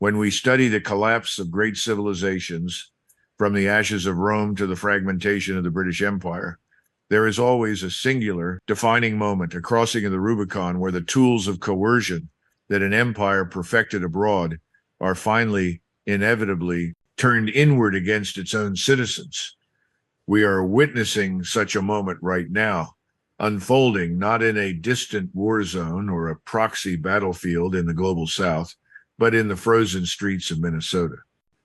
When we study the collapse of great civilizations, from the ashes of Rome to the fragmentation of the British Empire, there is always a singular defining moment, a crossing of the Rubicon, where the tools of coercion that an empire perfected abroad are finally, inevitably, turned inward against its own citizens. We are witnessing such a moment right now, unfolding not in a distant war zone or a proxy battlefield in the global south, but in the frozen streets of Minnesota.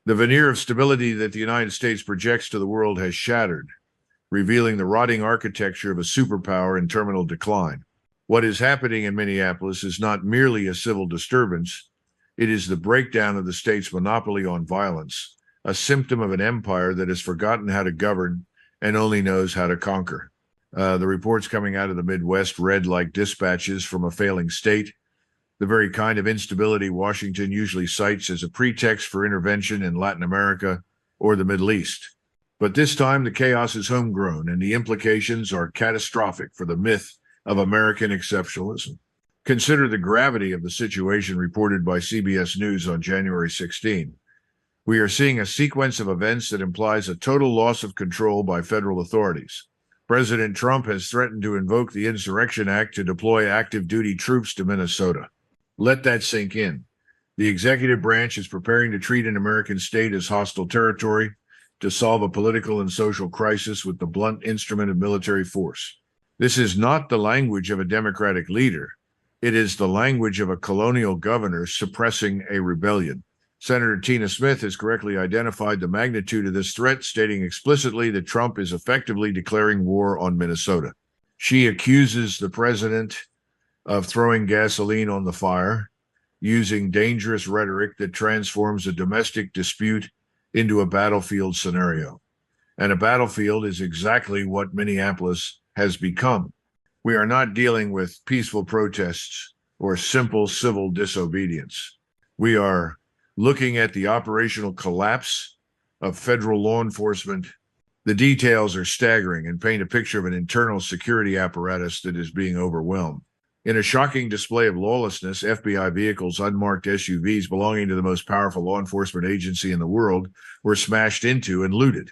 The veneer of stability that the United States projects to the world has shattered, revealing the rotting architecture of a superpower in terminal decline. What is happening in Minneapolis is not merely a civil disturbance. It is the breakdown of the state's monopoly on violence, a symptom of an empire that has forgotten how to govern and only knows how to conquer. The reports coming out of the Midwest read like dispatches from a failing state, the very kind of instability Washington usually cites as a pretext for intervention in Latin America or the Middle East. But this time, the chaos is homegrown, and the implications are catastrophic for the myth of American exceptionalism. Consider the gravity of the situation reported by CBS News on January 16. We are seeing a sequence of events that implies a total loss of control by federal authorities. President Trump has threatened to invoke the Insurrection Act to deploy active duty troops to Minnesota. Let that sink in. The executive branch is preparing to treat an American state as hostile territory to solve a political and social crisis with the blunt instrument of military force. This is not the language of a democratic leader. It is the language of a colonial governor suppressing a rebellion. Senator Tina Smith has correctly identified the magnitude of this threat, stating explicitly that Trump is effectively declaring war on Minnesota. She accuses the president of throwing gasoline on the fire, using dangerous rhetoric that transforms a domestic dispute into a battlefield scenario. And a battlefield is exactly what Minneapolis has become. We are not dealing with peaceful protests or simple civil disobedience. We are looking at the operational collapse of federal law enforcement. The details are staggering and paint a picture of an internal security apparatus that is being overwhelmed. In a shocking display of lawlessness, FBI vehicles, unmarked SUVs belonging to the most powerful law enforcement agency in the world, were smashed into and looted.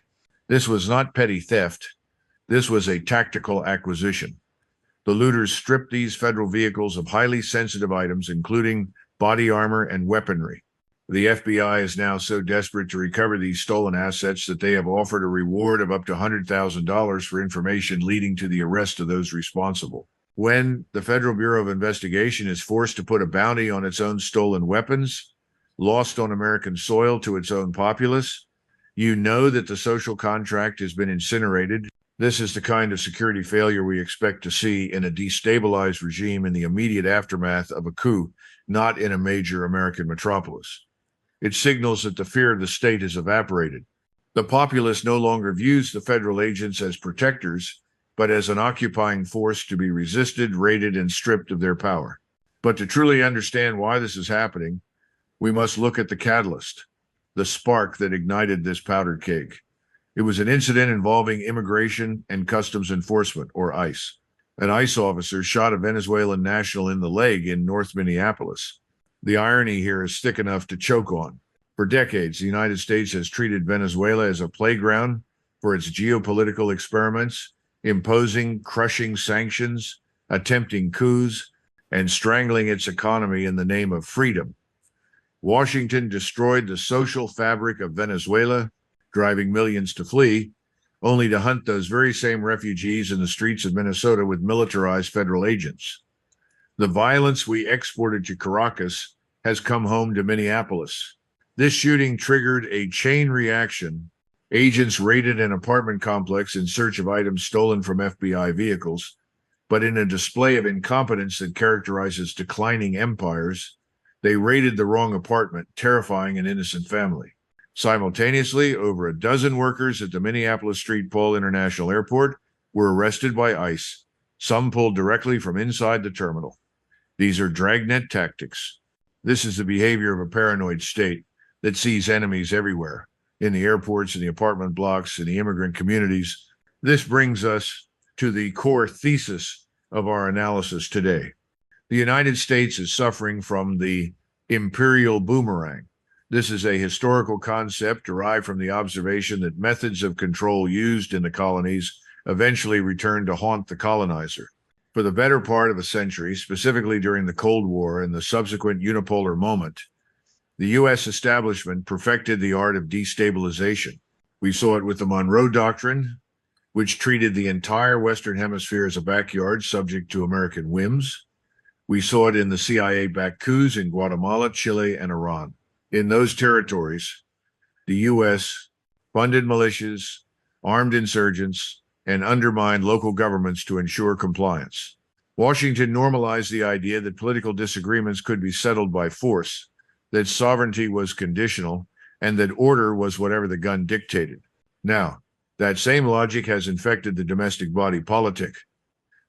This was not petty theft. This was a tactical acquisition. The looters stripped these federal vehicles of highly sensitive items, including body armor and weaponry. The FBI is now so desperate to recover these stolen assets that they have offered a reward of up to $100,000 for information leading to the arrest of those responsible. When the Federal Bureau of Investigation is forced to put a bounty on its own stolen weapons, lost on American soil to its own populace, you know that the social contract has been incinerated. This is the kind of security failure we expect to see in a destabilized regime in the immediate aftermath of a coup, not in a major American metropolis. It signals that the fear of the state has evaporated. The populace no longer views the federal agents as protectors, but as an occupying force to be resisted, raided, and stripped of their power. But to truly understand why this is happening, we must look at the catalyst, the spark that ignited this powder keg. It was an incident involving Immigration and Customs Enforcement, or ICE. An ICE officer shot a Venezuelan national in the leg in North Minneapolis. The irony here is thick enough to choke on. For decades, the United States has treated Venezuela as a playground for its geopolitical experiments, imposing crushing sanctions, attempting coups, and strangling its economy in the name of freedom. Washington destroyed the social fabric of Venezuela, driving millions to flee, only to hunt those very same refugees in the streets of Minnesota with militarized federal agents. The violence we exported to Caracas has come home to Minneapolis. This shooting triggered a chain reaction. Agents raided an apartment complex in search of items stolen from FBI vehicles, but in a display of incompetence that characterizes declining empires, they raided the wrong apartment, terrifying an innocent family. Simultaneously, over a dozen workers at the Minneapolis-St. Paul International Airport were arrested by ICE, some pulled directly from inside the terminal. These are dragnet tactics. This is the behavior of a paranoid state that sees enemies everywhere, in the airports, in the apartment blocks, in the immigrant communities. This brings us to the core thesis of our analysis today. The United States is suffering from the Imperial Boomerang, This is a historical concept derived from the observation that methods of control used in the colonies eventually returned to haunt the colonizer. For the better part of a century, specifically during the Cold War and the subsequent unipolar moment, the U.S. establishment perfected the art of destabilization. We saw it with the Monroe Doctrine, which treated the entire Western Hemisphere as a backyard subject to American whims. We saw it in the CIA-backed coups in Guatemala, Chile, and Iran. In those territories, the U.S. funded militias, armed insurgents, and undermined local governments to ensure compliance. Washington normalized the idea that political disagreements could be settled by force, that sovereignty was conditional, and that order was whatever the gun dictated. Now, that same logic has infected the domestic body politic.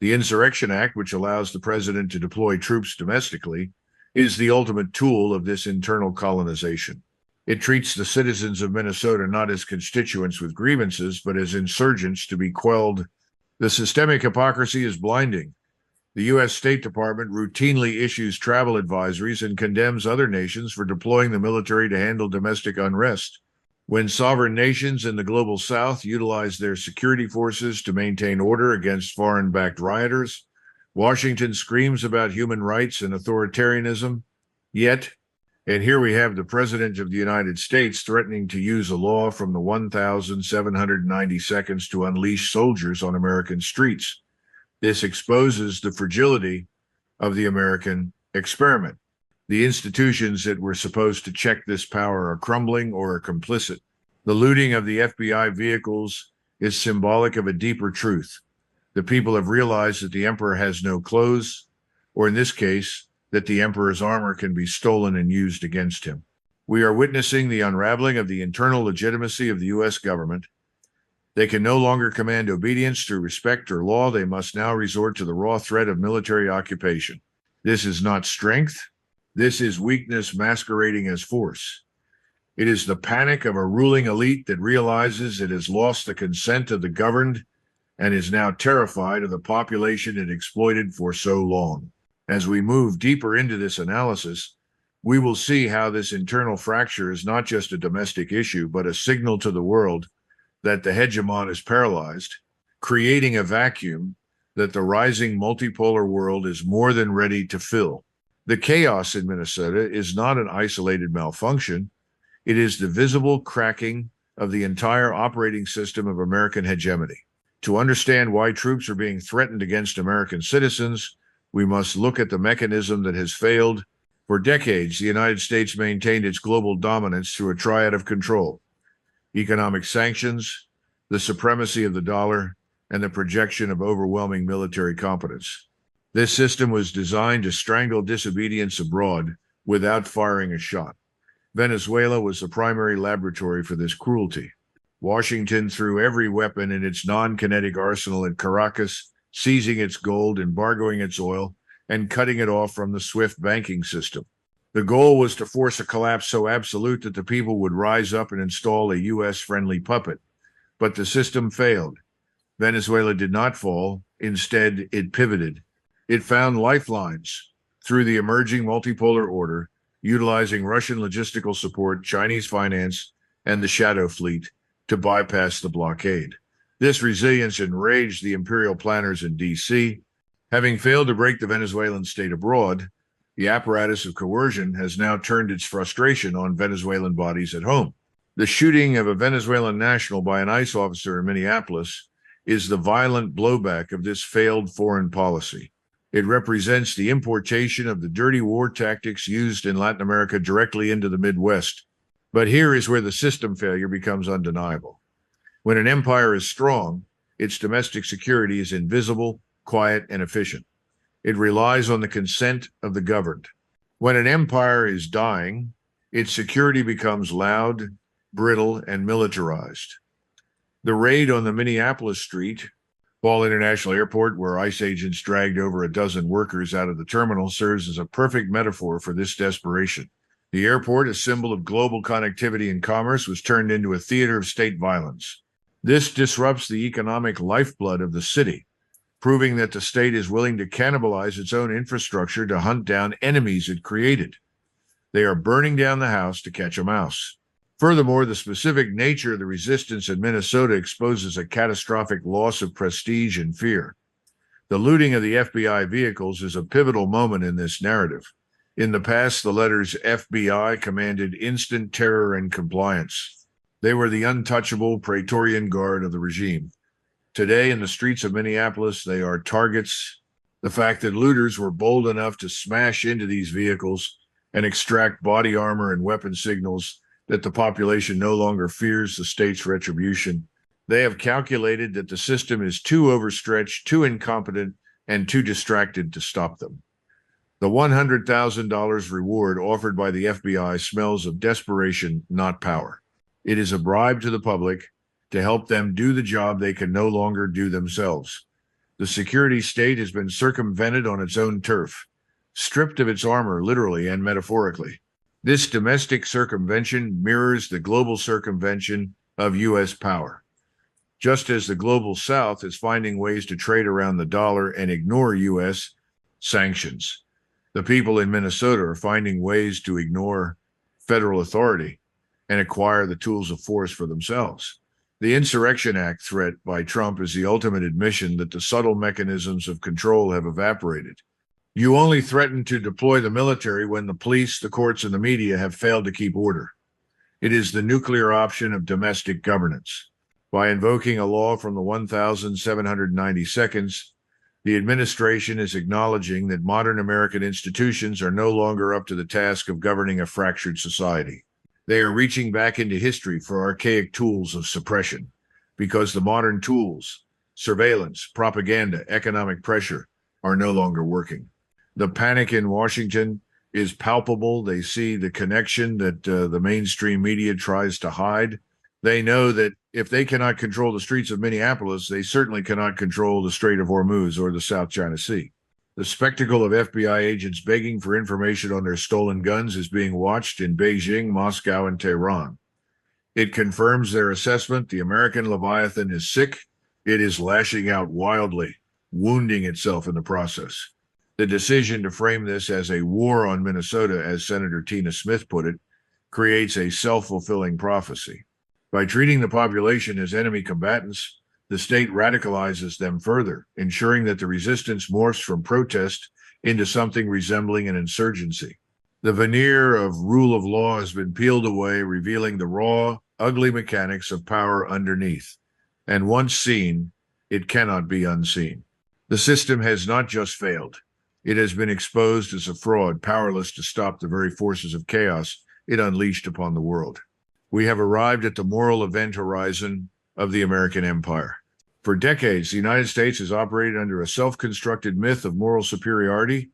The Insurrection Act, which allows the president to deploy troops domestically, is the ultimate tool of this internal colonization. It treats the citizens of Minnesota not as constituents with grievances, but as insurgents to be quelled. The systemic hypocrisy is blinding. The U.S. State Department routinely issues travel advisories and condemns other nations for deploying the military to handle domestic unrest. When sovereign nations in the global south utilize their security forces to maintain order against foreign-backed rioters, Washington screams about human rights and authoritarianism. Yet, and here we have the President of the United States threatening to use a law from the 1,790 to unleash soldiers on American streets. This exposes the fragility of the American experiment. The institutions that were supposed to check this power are crumbling or are complicit. The looting of the FBI vehicles is symbolic of a deeper truth. The people have realized that the emperor has no clothes, or in this case, that the emperor's armor can be stolen and used against him. We are witnessing the unraveling of the internal legitimacy of the U.S. government. They can no longer command obedience through respect or law. They must now resort to the raw threat of military occupation. This is not strength. This is weakness masquerading as force. It is the panic of a ruling elite that realizes it has lost the consent of the governed and is now terrified of the population it exploited for so long. As we move deeper into this analysis, we will see how this internal fracture is not just a domestic issue, but a signal to the world that the hegemon is paralyzed, creating a vacuum that the rising multipolar world is more than ready to fill. The chaos in Minnesota is not an isolated malfunction. It is the visible cracking of the entire operating system of American hegemony. To understand why troops are being threatened against American citizens, we must look at the mechanism that has failed. For decades, the United States maintained its global dominance through a triad of control: economic sanctions, the supremacy of the dollar, and the projection of overwhelming military competence. This system was designed to strangle disobedience abroad without firing a shot. Venezuela was the primary laboratory for this cruelty. Washington threw every weapon in its non-kinetic arsenal at Caracas, seizing its gold, embargoing its oil, and cutting it off from the SWIFT banking system. The goal was to force a collapse so absolute that the people would rise up and install a U.S.-friendly puppet. But the system failed. Venezuela did not fall. Instead, it pivoted. It found lifelines through the emerging multipolar order, utilizing Russian logistical support, Chinese finance, and the shadow fleet to bypass the blockade. This resilience enraged the imperial planners in D.C. Having failed to break the Venezuelan state abroad, the apparatus of coercion has now turned its frustration on Venezuelan bodies at home. The shooting of a Venezuelan national by an ICE officer in Minneapolis is the violent blowback of this failed foreign policy. It represents the importation of the dirty war tactics used in Latin America directly into the Midwest. But here is where the system failure becomes undeniable. When an empire is strong, its domestic security is invisible, quiet, and efficient. It relies on the consent of the governed. When an empire is dying, its security becomes loud, brittle, and militarized. The raid on the Minneapolis-St. Paul International Airport, where ICE agents dragged over a dozen workers out of the terminal, serves as a perfect metaphor for this desperation. The airport, a symbol of global connectivity and commerce, was turned into a theater of state violence. This disrupts the economic lifeblood of the city, proving that the state is willing to cannibalize its own infrastructure to hunt down enemies it created. They are burning down the house to catch a mouse. Furthermore, the specific nature of the resistance in Minnesota exposes a catastrophic loss of prestige and fear. The looting of the FBI vehicles is a pivotal moment in this narrative. In the past, the letters FBI commanded instant terror and compliance. They were the untouchable Praetorian Guard of the regime. Today, in the streets of Minneapolis, they are targets. The fact that looters were bold enough to smash into these vehicles and extract body armor and weapon signals that the population no longer fears the state's retribution. They have calculated that the system is too overstretched, too incompetent, and too distracted to stop them. The $100,000 reward offered by the FBI smells of desperation, not power. It is a bribe to the public to help them do the job they can no longer do themselves. The security state has been circumvented on its own turf, stripped of its armor, literally and metaphorically. This domestic circumvention mirrors the global circumvention of U.S. power. Just as the global South is finding ways to trade around the dollar and ignore U.S. sanctions, the people in Minnesota are finding ways to ignore federal authority and acquire the tools of force for themselves. The Insurrection Act threat by Trump is the ultimate admission that the subtle mechanisms of control have evaporated. You only threaten to deploy the military when the police, the courts, and the media have failed to keep order. It is the nuclear option of domestic governance. By invoking a law from the 1792nd, the administration is acknowledging that modern American institutions are no longer up to the task of governing a fractured society. They are reaching back into history for archaic tools of suppression, because the modern tools, surveillance, propaganda, economic pressure, are no longer working. The panic in Washington is palpable. They see the connection that the mainstream media tries to hide. They know that if they cannot control the streets of Minneapolis, they certainly cannot control the Strait of Hormuz or the South China Sea. The spectacle of FBI agents begging for information on their stolen guns is being watched in Beijing, Moscow, and Tehran. It confirms their assessment. The American Leviathan is sick. It is lashing out wildly, wounding itself in the process. The decision to frame this as a war on Minnesota, as Senator Tina Smith put it, creates a self-fulfilling prophecy. By treating the population as enemy combatants, the state radicalizes them further, ensuring that the resistance morphs from protest into something resembling an insurgency. The veneer of rule of law has been peeled away, revealing the raw, ugly mechanics of power underneath. And once seen, it cannot be unseen. The system has not just failed. It has been exposed as a fraud, powerless to stop the very forces of chaos it unleashed upon the world. We have arrived at the moral event horizon of the American empire. For decades, the United States has operated under a self-constructed myth of moral superiority,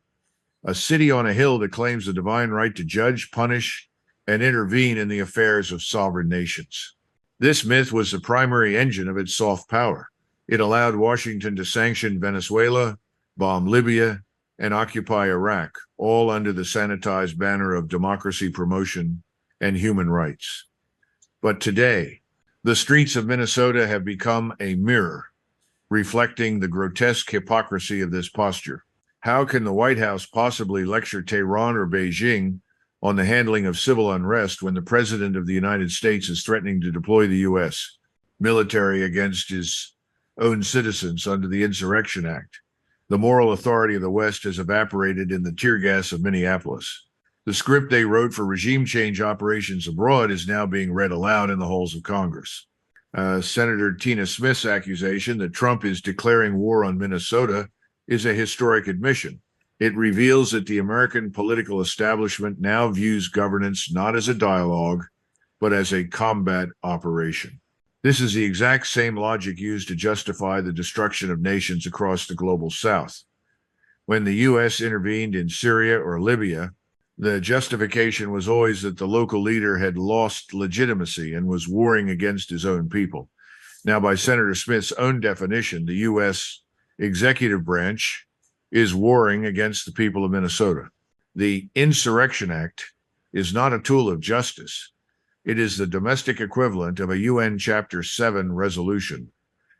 a city on a hill that claims the divine right to judge, punish, and intervene in the affairs of sovereign nations. This myth was the primary engine of its soft power. It allowed Washington to sanction Venezuela, bomb Libya, and occupy Iraq, all under the sanitized banner of democracy promotion and human rights. But today, the streets of Minnesota have become a mirror, reflecting the grotesque hypocrisy of this posture. How can the White House possibly lecture Tehran or Beijing on the handling of civil unrest when the President of the United States is threatening to deploy the U.S. military against his own citizens under the Insurrection Act? The moral authority of the West has evaporated in the tear gas of Minneapolis. The script they wrote for regime change operations abroad is now being read aloud in the halls of Congress. Senator Tina Smith's accusation that Trump is declaring war on Minnesota is a historic admission. It reveals that the American political establishment now views governance not as a dialogue, but as a combat operation. This is the exact same logic used to justify the destruction of nations across the global South. When the U.S. intervened in Syria or Libya, the justification was always that the local leader had lost legitimacy and was warring against his own people. Now, by Senator Smith's own definition, the U.S. executive branch is warring against the people of Minnesota. The Insurrection Act is not a tool of justice. It is the domestic equivalent of a UN Chapter 7 resolution,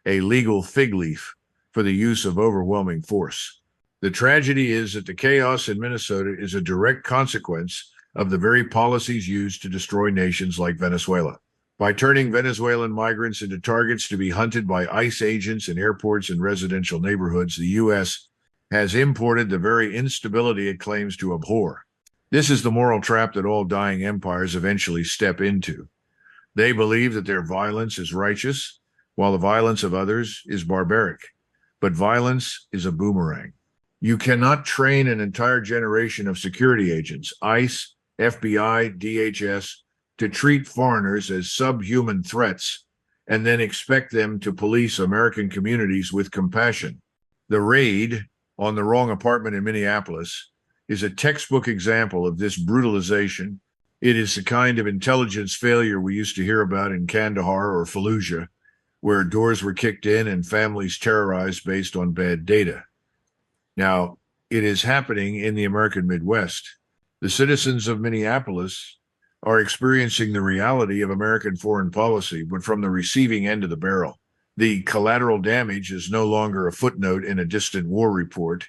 a legal fig leaf for the use of overwhelming force. The tragedy is that the chaos in Minnesota is a direct consequence of the very policies used to destroy nations like Venezuela. By turning Venezuelan migrants into targets to be hunted by ICE agents in airports and residential neighborhoods, the U.S. has imported the very instability it claims to abhor. This is the moral trap that all dying empires eventually step into. They believe that their violence is righteous, while the violence of others is barbaric. But violence is a boomerang. You cannot train an entire generation of security agents, ICE, FBI, DHS, to treat foreigners as subhuman threats and then expect them to police American communities with compassion. The raid on the wrong apartment in Minneapolis is a textbook example of this brutalization. It is the kind of intelligence failure we used to hear about in Kandahar or Fallujah, where doors were kicked in and families terrorized based on bad data. Now, it is happening in the American Midwest. The citizens of Minneapolis are experiencing the reality of American foreign policy, but from the receiving end of the barrel. The collateral damage is no longer a footnote in a distant war report.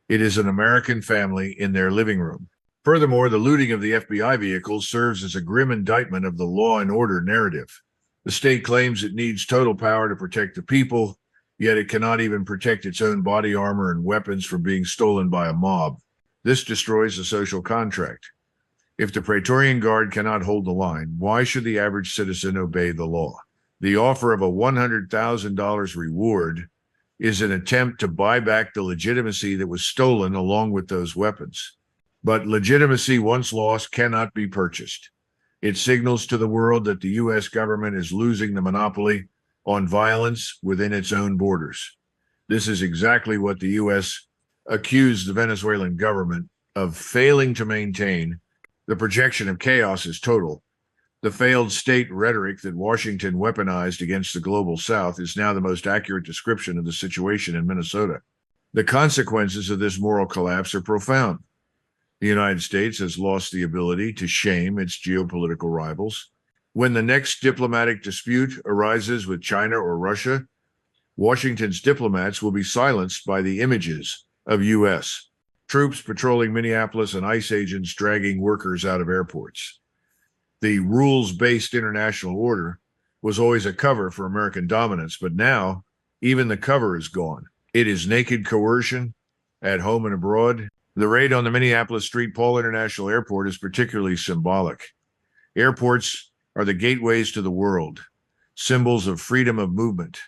It is an American family in their living room. Furthermore, the looting of the FBI vehicles serves as a grim indictment of the law and order narrative. The state claims it needs total power to protect the people, yet it cannot even protect its own body armor and weapons from being stolen by a mob. This destroys the social contract. If the Praetorian Guard cannot hold the line, why should the average citizen obey the law? The offer of a $100,000 reward is an attempt to buy back the legitimacy that was stolen along with those weapons. But legitimacy once lost cannot be purchased. It signals to the world that the U.S. government is losing the monopoly on violence within its own borders. This is exactly what the U.S. accused the Venezuelan government of failing to maintain. The projection of chaos is total. The failed state rhetoric that Washington weaponized against the global South is now the most accurate description of the situation in Minnesota. The consequences of this moral collapse are profound. The United States has lost the ability to shame its geopolitical rivals. When the next diplomatic dispute arises with China or Russia, Washington's diplomats will be silenced by the images of U.S. troops patrolling Minneapolis and ICE agents dragging workers out of airports. The rules-based international order was always a cover for American dominance, but now even the cover is gone. It is naked coercion at home and abroad. The raid on the Minneapolis-St. Paul International Airport is particularly symbolic. Airports are the gateways to the world, symbols of freedom of movement.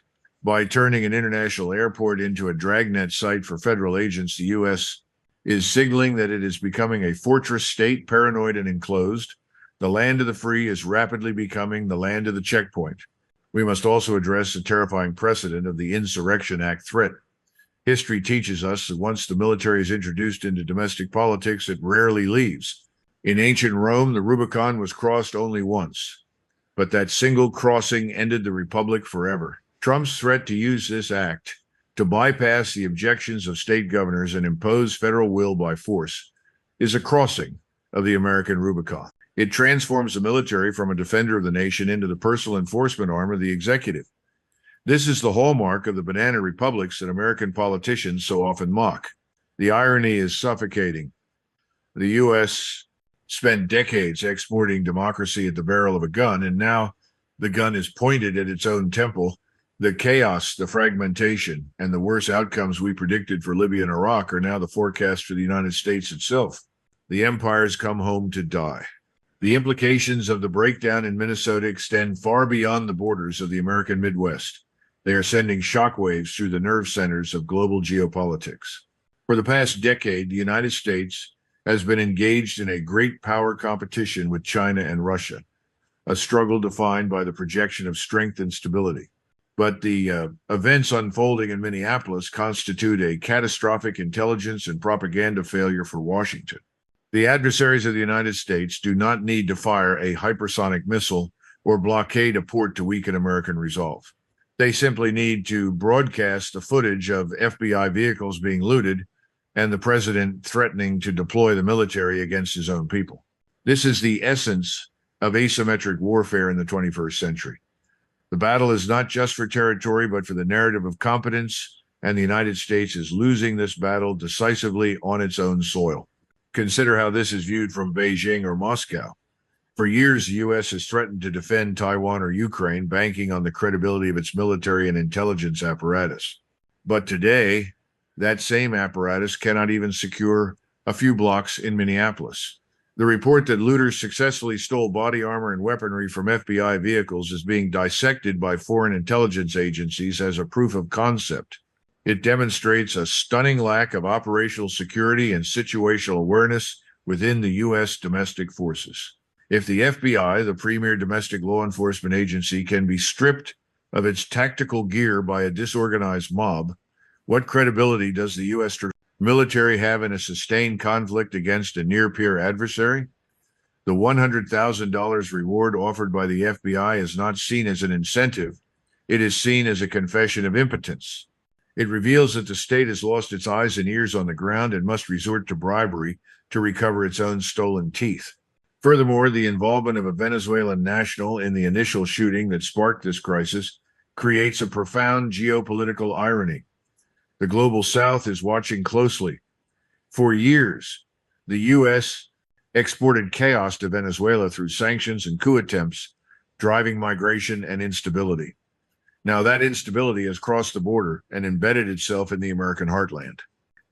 By turning an international airport into a dragnet site for federal agents, the U.S. is signaling that it is becoming a fortress state, paranoid and enclosed. The land of the free is rapidly becoming the land of the checkpoint. We must also address the terrifying precedent of the Insurrection Act threat. History teaches us that once the military is introduced into domestic politics, it rarely leaves. In ancient Rome, the Rubicon was crossed only once, but that single crossing ended the republic forever. Trump's threat to use this act to bypass the objections of state governors and impose federal will by force is a crossing of the American Rubicon. It transforms the military from a defender of the nation into the personal enforcement arm of the executive. This is the hallmark of the banana republics that American politicians so often mock. The irony is suffocating. The U.S. spent decades exporting democracy at the barrel of a gun, and now the gun is pointed at its own temple. The chaos, the fragmentation, and the worse outcomes we predicted for Libya and Iraq are now the forecast for the United States itself. The empires come home to die. The implications of the breakdown in Minnesota extend far beyond the borders of the American Midwest. They are sending shockwaves through the nerve centers of global geopolitics. For the past decade, the United States has been engaged in a great power competition with China and Russia, a struggle defined by the projection of strength and stability. But the events unfolding in Minneapolis constitute a catastrophic intelligence and propaganda failure for Washington. The adversaries of the United States do not need to fire a hypersonic missile or blockade a port to weaken American resolve. They simply need to broadcast the footage of FBI vehicles being looted and the president threatening to deploy the military against his own people. This is the essence of asymmetric warfare in the 21st century. The battle is not just for territory, but for the narrative of competence, and the United States is losing this battle decisively on its own soil. Consider how this is viewed from Beijing or Moscow. For years, the U.S. has threatened to defend Taiwan or Ukraine, banking on the credibility of its military and intelligence apparatus. But today, that same apparatus cannot even secure a few blocks in Minneapolis. The report that looters successfully stole body armor and weaponry from FBI vehicles is being dissected by foreign intelligence agencies as a proof of concept. It demonstrates a stunning lack of operational security and situational awareness within the U.S. domestic forces. If the FBI, the premier domestic law enforcement agency, can be stripped of its tactical gear by a disorganized mob, what credibility does the U.S. military have in a sustained conflict against a near-peer adversary? The $100,000 reward offered by the FBI is not seen as an incentive. It is seen as a confession of impotence. It reveals that the state has lost its eyes and ears on the ground and must resort to bribery to recover its own stolen teeth. Furthermore, the involvement of a Venezuelan national in the initial shooting that sparked this crisis creates a profound geopolitical irony. The global South is watching closely. For years, the U.S. exported chaos to Venezuela through sanctions and coup attempts, driving migration and instability. Now, that instability has crossed the border and embedded itself in the American heartland.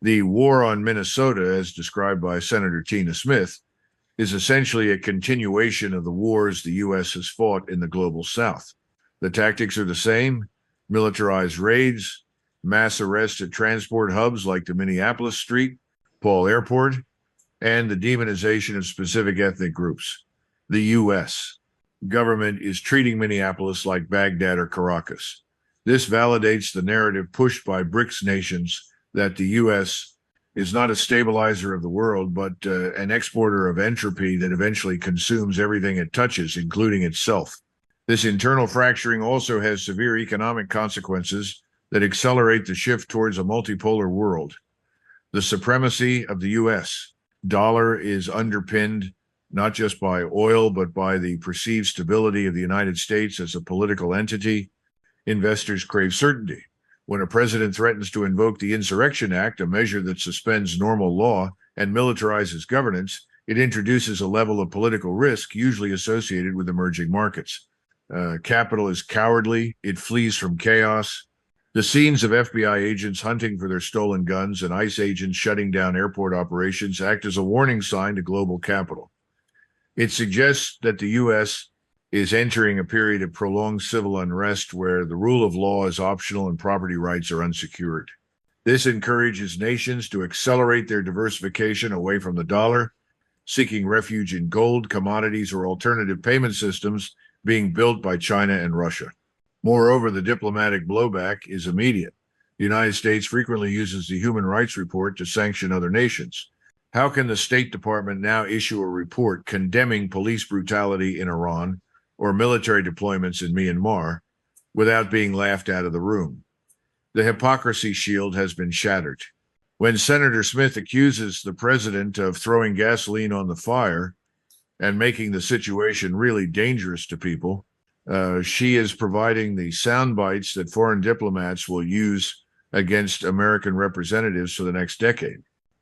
The war on Minnesota, as described by Senator Tina Smith, is essentially a continuation of the wars the U.S. has fought in the global South. The tactics are the same: militarized raids, mass arrests at transport hubs like the Minneapolis-St Paul Airport, and the demonization of specific ethnic groups. The U.S. government is treating Minneapolis like Baghdad or Caracas. This validates the narrative pushed by BRICS nations that the U.S. is not a stabilizer of the world, but an exporter of entropy that eventually consumes everything it touches, including itself. This internal fracturing also has severe economic consequences that accelerate the shift towards a multipolar world. The supremacy of the U.S. dollar is underpinned not just by oil, but by the perceived stability of the United States as a political entity. Investors crave certainty. When a president threatens to invoke the Insurrection Act, a measure that suspends normal law and militarizes governance, it introduces a level of political risk usually associated with emerging markets. Capital is cowardly. It flees from chaos. The scenes of FBI agents hunting for their stolen guns and ICE agents shutting down airport operations act as a warning sign to global capital. It suggests that the U.S. is entering a period of prolonged civil unrest where the rule of law is optional and property rights are unsecured. This encourages nations to accelerate their diversification away from the dollar, seeking refuge in gold, commodities, or alternative payment systems being built by China and Russia. Moreover, the diplomatic blowback is immediate. The United States frequently uses the Human Rights Report to sanction other nations. How can the State Department now issue a report condemning police brutality in Iran or military deployments in Myanmar without being laughed out of the room? The hypocrisy shield has been shattered. When Senator Smith accuses the president of throwing gasoline on the fire and making the situation really dangerous to people, she is providing the sound bites that foreign diplomats will use against American representatives for the next decade.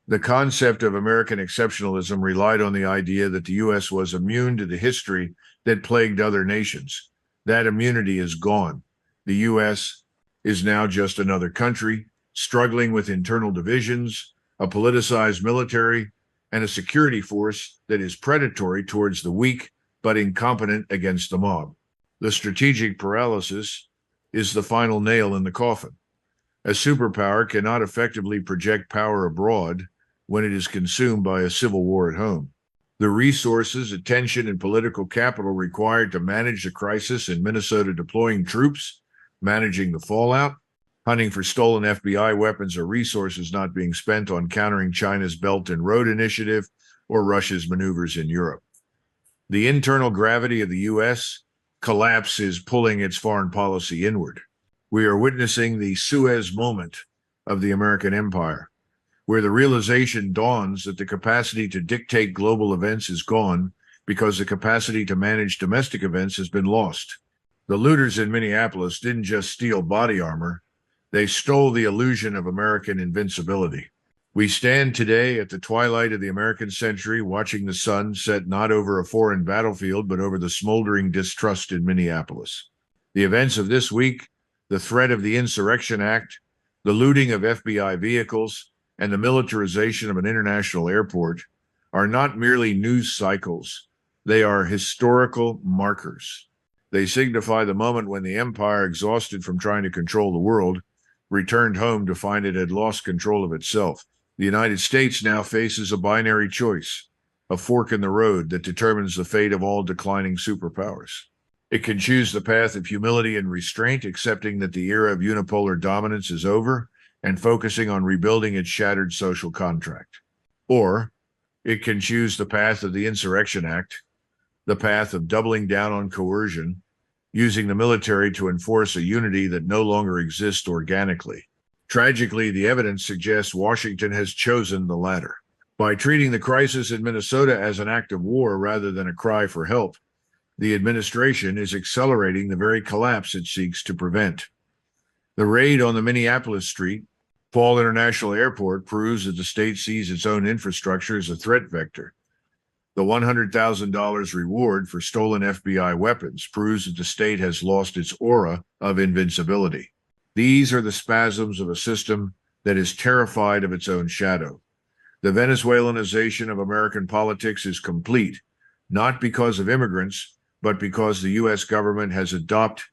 The concept of American exceptionalism relied on the idea that the U.S. was immune to the history that plagued other nations. That immunity is gone. The U.S. is now just another country, struggling with internal divisions, a politicized military, and a security force that is predatory towards the weak but incompetent against the mob. The strategic paralysis is the final nail in the coffin. A superpower cannot effectively project power abroad when it is consumed by a civil war at home. The resources, attention, and political capital required to manage the crisis in Minnesota, deploying troops, managing the fallout, hunting for stolen FBI weapons, or resources not being spent on countering China's Belt and Road Initiative or Russia's maneuvers in Europe. The internal gravity of the U.S. collapse is pulling its foreign policy inward. We are witnessing the Suez moment of the American empire, where the realization dawns that the capacity to dictate global events is gone because the capacity to manage domestic events has been lost. The looters in Minneapolis didn't just steal body armor, they stole the illusion of American invincibility. We stand today at the twilight of the American century, watching the sun set not over a foreign battlefield, but over the smoldering distrust in Minneapolis. The events of this week, the threat of the Insurrection Act, the looting of FBI vehicles, and the militarization of an international airport are not merely news cycles. They are historical markers. They signify the moment when the empire, exhausted from trying to control the world, returned home to find it had lost control of itself. The United States now faces a binary choice, a fork in the road that determines the fate of all declining superpowers. It can choose the path of humility and restraint, accepting that the era of unipolar dominance is over and focusing on rebuilding its shattered social contract. Or it can choose the path of the Insurrection Act, the path of doubling down on coercion, using the military to enforce a unity that no longer exists organically. Tragically, the evidence suggests Washington has chosen the latter. By treating the crisis in Minnesota as an act of war rather than a cry for help, the administration is accelerating the very collapse it seeks to prevent. The raid on the Minneapolis-St. Paul International Airport proves that the state sees its own infrastructure as a threat vector. The $100,000 reward for stolen FBI weapons proves that the state has lost its aura of invincibility. These are the spasms of a system that is terrified of its own shadow. The Venezuelanization of American politics is complete, not because of immigrants, but because the U.S. government has adopted